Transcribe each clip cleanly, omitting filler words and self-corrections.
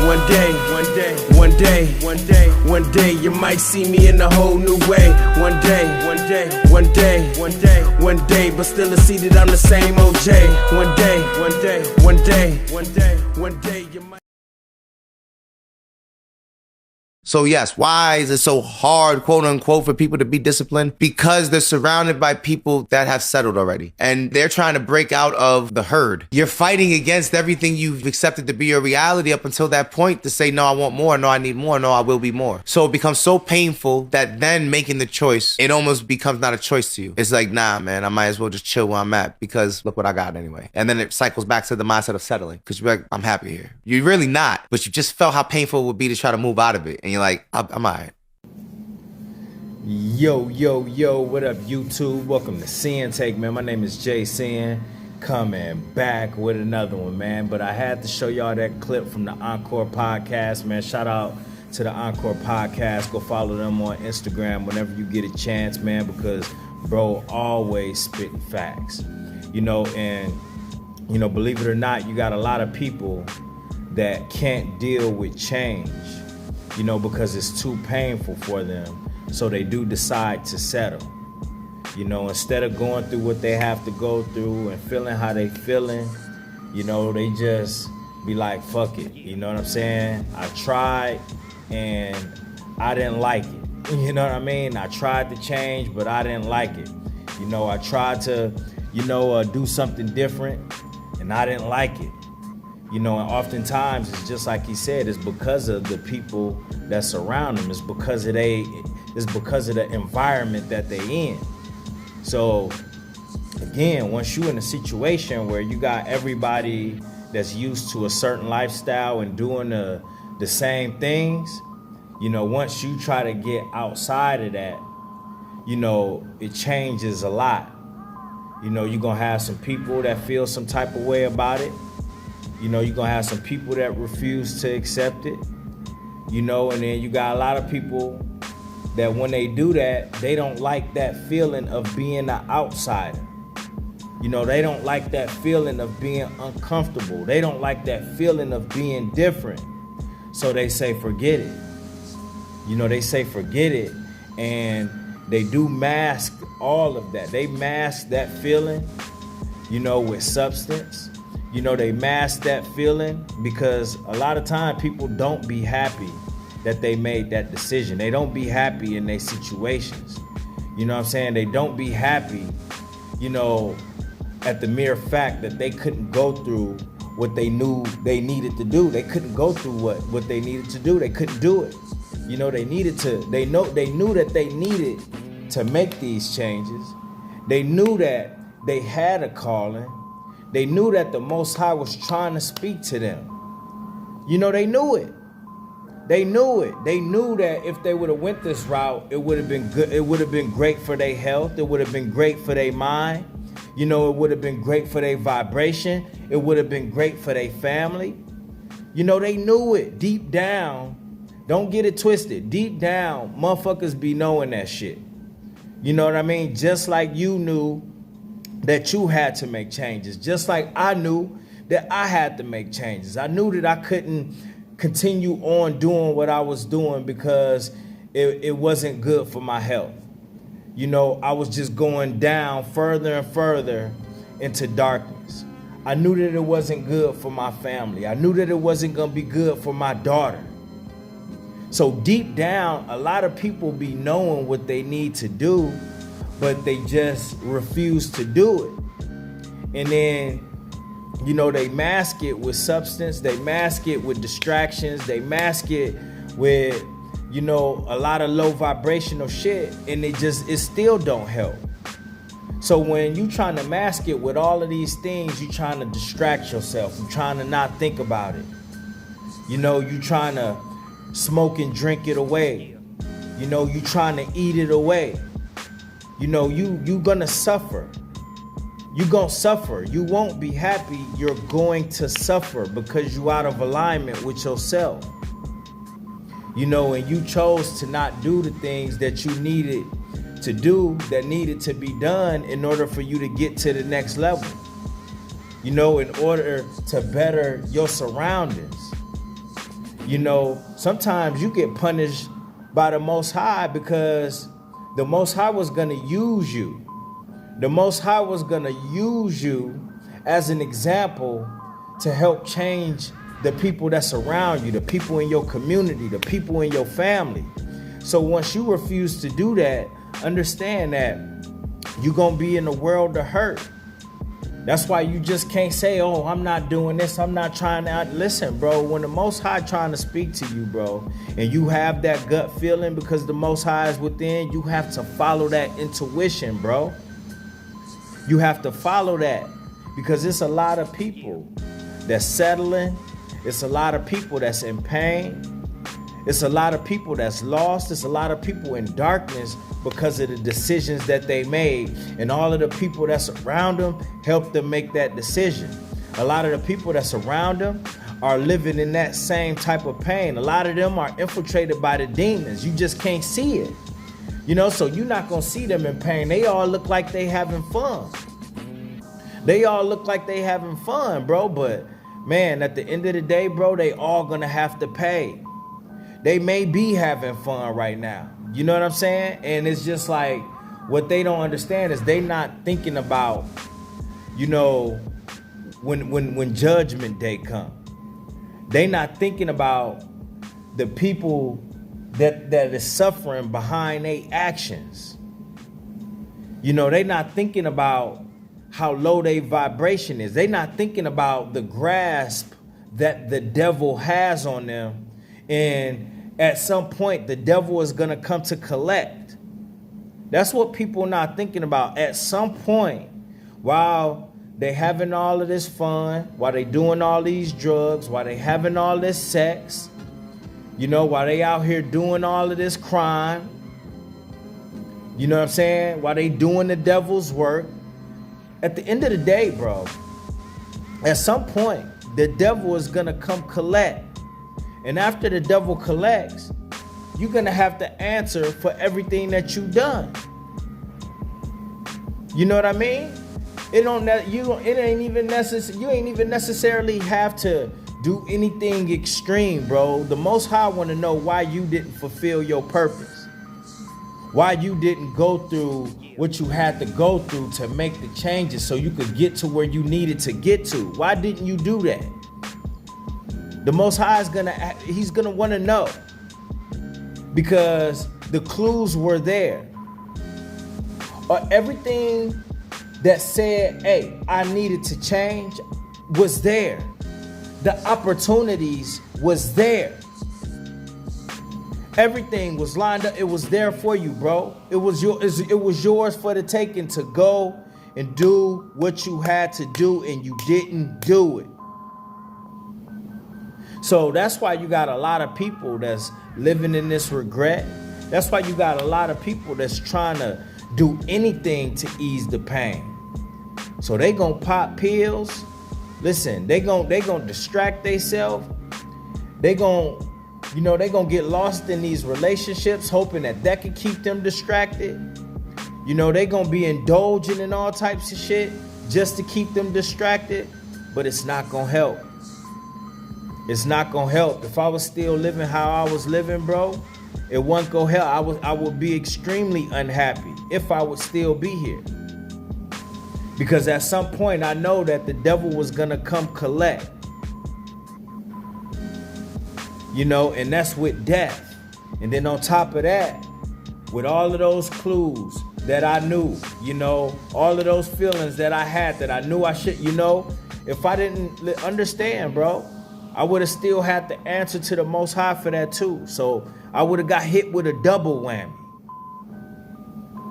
One day, you might see me in a whole new way. One day, but still I see that I'm the same OJ. One day, you might. So yes, why is it so hard, quote unquote, for people to be disciplined? Because they're surrounded by people that have settled already. And they're trying to break out of the herd. You're fighting against everything you've accepted to be your reality up until that point to say, no, I want more. No, I need more. No, I will be more. So it becomes so painful that then making the choice, it almost becomes not a choice to you. It's like, nah, man, I might as well just chill where I'm at because look what I got anyway. And then it cycles back to the mindset of settling because you're like, I'm happy here. You're really not, but you just felt how painful it would be to try to move out of it. And you're like, I'm all right. Yo, what up, YouTube? Welcome to Sinn-Take, man. My name is Jay Sin, coming back with another one, man. But I had to show y'all that clip from the Encore podcast, man. Shout out to the Encore podcast. Go follow them on Instagram whenever you get a chance, man, because bro always spitting facts. And believe it or not, you got a lot of people that can't deal with change, because it's too painful for them. So they do decide to settle. Instead of going through what they have to go through and feeling how they feeling, they just be like, fuck it. You know what I'm saying? I tried and I didn't like it. You know what I mean? I tried to change, but I didn't like it. I tried to, do something different and I didn't like it. And oftentimes it's just like he said, it's because of the people that surround them. It's because of the environment that they in. So again, once you're in a situation where you got everybody that's used to a certain lifestyle and doing the same things, once you try to get outside of that, it changes a lot. You're gonna have some people that feel some type of way about it. You're going to have some people that refuse to accept it, and then you got a lot of people that when they do that, they don't like that feeling of being an outsider. They don't like that feeling of being uncomfortable. They don't like that feeling of being different. So they say, forget it. They say, forget it. And they do mask all of that. They mask that feeling, with substance. They mask that feeling because a lot of time people don't be happy that they made that decision. They don't be happy in their situations. You know what I'm saying? They don't be happy, at the mere fact that they couldn't go through what they knew they needed to do. They couldn't go through what they needed to do. They couldn't do it. They needed to, they knew that they needed to make these changes. They knew that they had a calling. They knew that the Most High was trying to speak to them. They knew it. They knew it. They knew that if they would have went this route, it would have been good. It would have been great for their health. It would have been great for their mind. It would have been great for their vibration. It would have been great for their family. They knew it deep down. Don't get it twisted. Deep down, motherfuckers be knowing that shit. You know what I mean? Just like you knew that you had to make changes, just like I knew that I had to make changes. I knew that I couldn't continue on doing what I was doing because it wasn't good for my health. I was just going down further and further into darkness. I knew that it wasn't good for my family. I knew that it wasn't gonna be good for my daughter. So deep down, a lot of people be knowing what they need to do, but they just refuse to do it. And then, they mask it with substance. They mask it with distractions. They mask it with, a lot of low vibrational shit. And it still don't help. So when you trying to mask it with all of these things, you trying to distract yourself. You're trying to not think about it. You trying to smoke and drink it away. You trying to eat it away. You gonna suffer. You gonna suffer. You won't be happy. You're going to suffer because you out of alignment with yourself. And you chose to not do the things that you needed to do, that needed to be done in order for you to get to the next level. In order to better your surroundings. You know, sometimes you get punished by the Most High because the Most High was going to use you. The Most High was going to use you as an example to help change the people that's around you, the people in your community, the people in your family. So once you refuse to do that, understand that you're going to be in a world of hurt. That's why you just can't say, oh, I'm not doing this. I'm not trying to. Listen, bro, when the Most High trying to speak to you, bro, and you have that gut feeling because the Most High is within, you have to follow that intuition, bro. You have to follow that because it's a lot of people that's settling. It's a lot of people that's in pain. It's a lot of people that's lost. It's a lot of people in darkness because of the decisions that they made. And all of the people that's around them helped them make that decision. A lot of the people that's around them are living in that same type of pain. A lot of them are infiltrated by the demons. You just can't see it. You know, so you're not going to see them in pain. They all look like they having fun. They all look like they having fun, bro. But, man, at the end of the day, bro, they all going to have to pay. They may be having fun right now. You know what I'm saying? And it's just like what they don't understand is they not thinking about, you know, when Judgment Day come. They not thinking about the people that is suffering behind their actions. You know, they not thinking about how low their vibration is. They not thinking about the grasp that the devil has on them. And at some point, the devil is going to come to collect. That's what people are not thinking about. At some point, while they having all of this fun, while they doing all these drugs, while they having all this sex, you know, while they out here doing all of this crime, you know what I'm saying? While they doing the devil's work, at the end of the day, bro, at some point, the devil is going to come collect. And after the devil collects, you're going to have to answer for everything that you've done. You know what I mean? You ain't even necessarily have to do anything extreme, bro. The Most High want to know why you didn't fulfill your purpose. Why you didn't go through what you had to go through to make the changes so you could get to where you needed to get to. Why didn't you do that? The Most High he's gonna want to know, because the clues were there. Or everything that said, hey, I needed to change was there. The opportunities was there. Everything was lined up. It was there for you, bro. It was yours for the taking to go and do what you had to do, and you didn't do it. So that's why you got a lot of people that's living in this regret. That's why you got a lot of people that's trying to do anything to ease the pain. So they gonna pop pills. Listen, they gonna distract themselves. They gonna get lost in these relationships, hoping that could keep them distracted. You know, they gonna be indulging in all types of shit just to keep them distracted, but it's not gonna help. It's not gonna help. If I was still living how I was living, bro, it wasn't gonna help. I would be extremely unhappy if I would still be here. Because at some point, I know that the devil was gonna come collect. You know, and that's with death. And then on top of that, with all of those clues that I knew, you know, all of those feelings that I had that I knew I should, you know, if I didn't understand, bro, I would have still had to answer to the Most High for that too. So I would have got hit with a double whammy.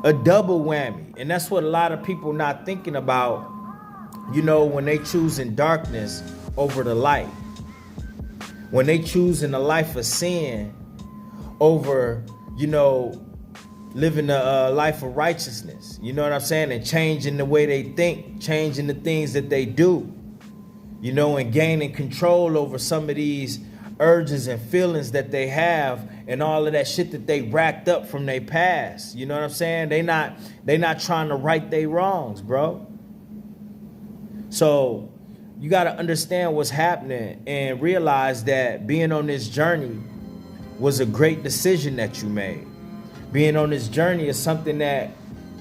A double whammy. And that's what a lot of people not thinking about, you know, when they choosing darkness over the light. When they choosing a life of sin over, you know, living a life of righteousness. You know what I'm saying? And changing the way they think, changing the things that they do. You know, and gaining control over some of these urges and feelings that they have and all of that shit that they racked up from their past. You know what I'm saying? They not trying to right their wrongs, bro. So you got to understand what's happening and realize that being on this journey was a great decision that you made. Being on this journey is something that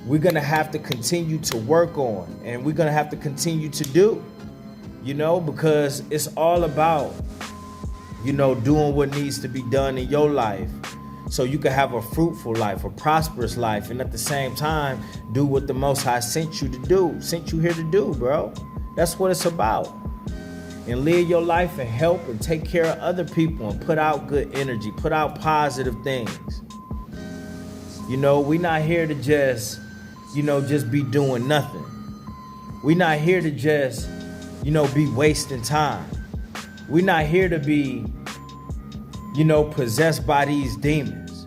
we're going to have to continue to work on, and we're going to have to continue to do, you know, because it's all about, you know, doing what needs to be done in your life so you can have a fruitful life, a prosperous life, and at the same time, do what the Most High sent you to do, sent you here to do, bro. That's what it's about. And live your life and help and take care of other people and put out good energy, put out positive things. You know, we're not here to just, you know, just be doing nothing. We're not here to just, you know, be wasting time. We're not here to be, you know, possessed by these demons.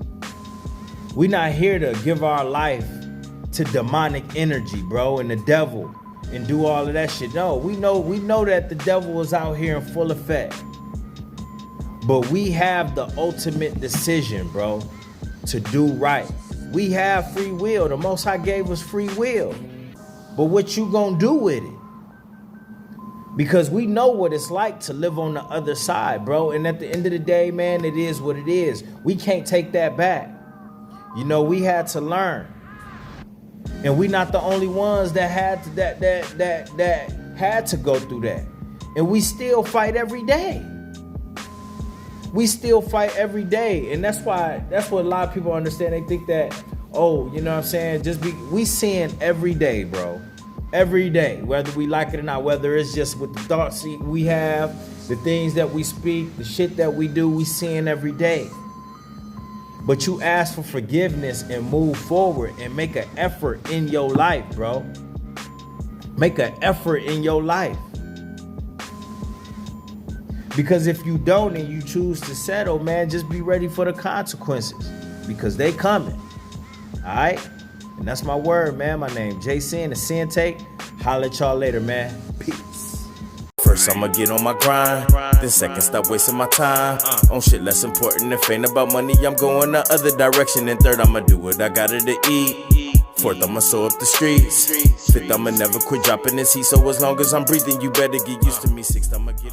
We're not here to give our life to demonic energy, bro, and the devil and do all of that shit. No, we know that the devil is out here in full effect. But we have the ultimate decision, bro, to do right. We have free will. The Most High gave us free will. But what you gonna do with it? Because we know what it's like to live on the other side, bro. And at the end of the day, man, it is what it is. We can't take that back. You know, we had to learn. And we not the only ones that had to, that had to go through that. And we still fight every day. We still fight every day. And that's what a lot of people understand. They think that, oh, you know what I'm saying? We sin every day, bro. Every day, whether we like it or not, whether it's just with the thoughts we have, the things that we speak, the shit that we do, we sin every day. But you ask for forgiveness and move forward and make an effort in your life, bro. Make an effort in your life. Because if you don't and you choose to settle, man, just be ready for the consequences. Because they coming. All right? And that's my word, man. My name, Jason, the Sinn-Take. Holla at y'all later, man. Peace. First I'ma get on my grind, then second stop wasting my time on shit less important. If ain't about money, I'm going the other direction. And third, I'ma do what I gotta to eat. Fourth, I'ma sew up the streets. Fifth, I'ma never quit dropping this heat. So as long as I'm breathing, you better get used to me. Sixth, I'ma get